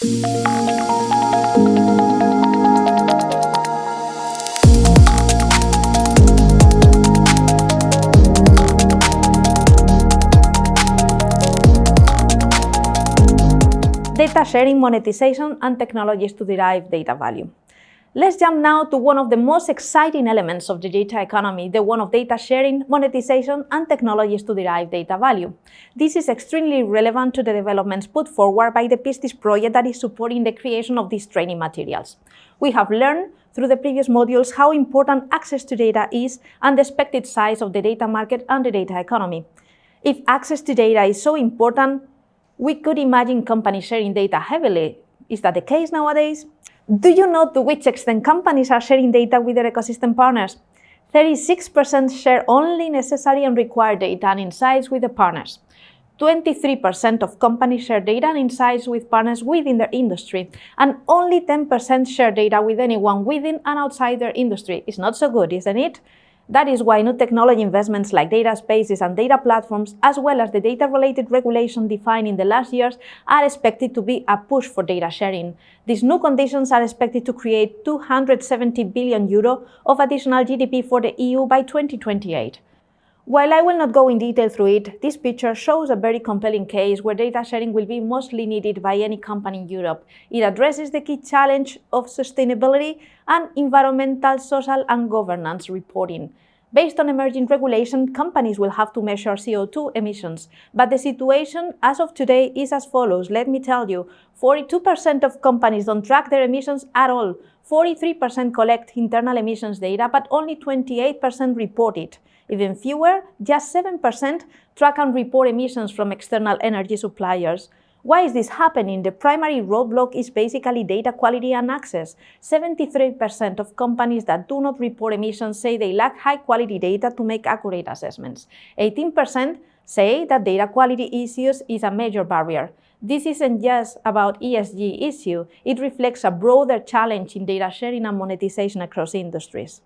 Data sharing, monetization, and technologies to derive data value. Let's jump now to one of the most exciting elements of the data economy, the one of data sharing, monetization, and technologies to derive data value. This is extremely relevant to the developments put forward by the Pistis project that is supporting the creation of these training materials. We have learned through the previous modules how important access to data is and the expected size of the data market and the data economy. If access to data is so important, we could imagine companies sharing data heavily. Is that the case nowadays? Do you know to which extent companies are sharing data with their ecosystem partners? 36% share only necessary and required data and insights with the partners. 23% of companies share data and insights with partners within their industry, and only 10% share data with anyone within and outside their industry. It's not so good, isn't it? That is why new technology investments like data spaces and data platforms, as well as the data-related regulation defined in the last years, are expected to be a push for data sharing. These new conditions are expected to create €270 billion of additional GDP for the EU by 2028. While I will not go in detail through it, this picture shows a very compelling case where data sharing will be mostly needed by any company in Europe. It addresses the key challenge of sustainability and environmental, social, and governance reporting. Based on emerging regulation, companies will have to measure CO2 emissions, but the situation as of today is as follows. Let me tell you, 42% of companies don't track their emissions at all. 43% collect internal emissions data, but only 28% report it. Even fewer, just 7%, track and report emissions from external energy suppliers. Why is this happening? The primary roadblock is basically data quality and access. 73% of companies that do not report emissions say they lack high-quality data to make accurate assessments. 18% say that data quality issues is a major barrier. This isn't just about ESG issue, it reflects a broader challenge in data sharing and monetization across industries.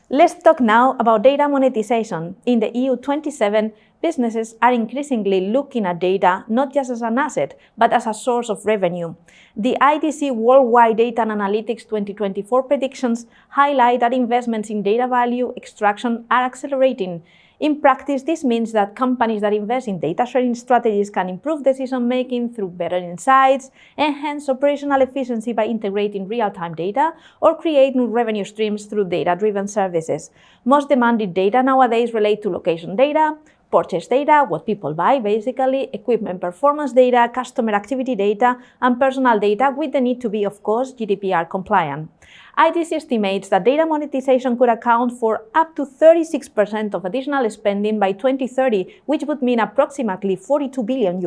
Let's talk now about data monetization. In the EU 27, businesses are increasingly looking at data not just as an asset, but as a source of revenue. The IDC Worldwide Data and Analytics 2024 predictions highlight that investments in data value extraction are accelerating. In practice, this means that companies that invest in data sharing strategies can improve decision-making through better insights, enhance operational efficiency by integrating real-time data, or create new revenue streams through data-driven services. Most demanded data nowadays relate to location data, purchase data, what people buy basically, equipment performance data, customer activity data, and personal data with the need to be, of course, GDPR compliant. IDC estimates that data monetization could account for up to 36% of additional spending by 2030, which would mean approximately €42 billion.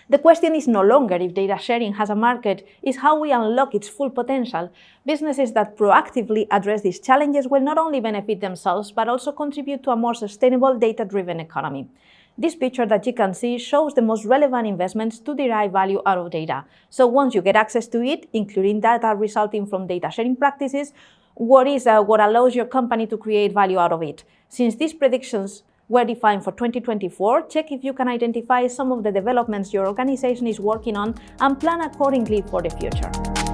The question is no longer if data sharing has a market, it's how we unlock its full potential. Businesses that proactively address these challenges will not only benefit themselves, but also contribute to a more sustainable data-driven economy. This picture that you can see shows the most relevant investments to derive value out of data. So once you get access to it, including data resulting from data sharing practices, what allows your company to create value out of it? Since these predictions were defined for 2024, check if you can identify some of the developments your organization is working on and plan accordingly for the future.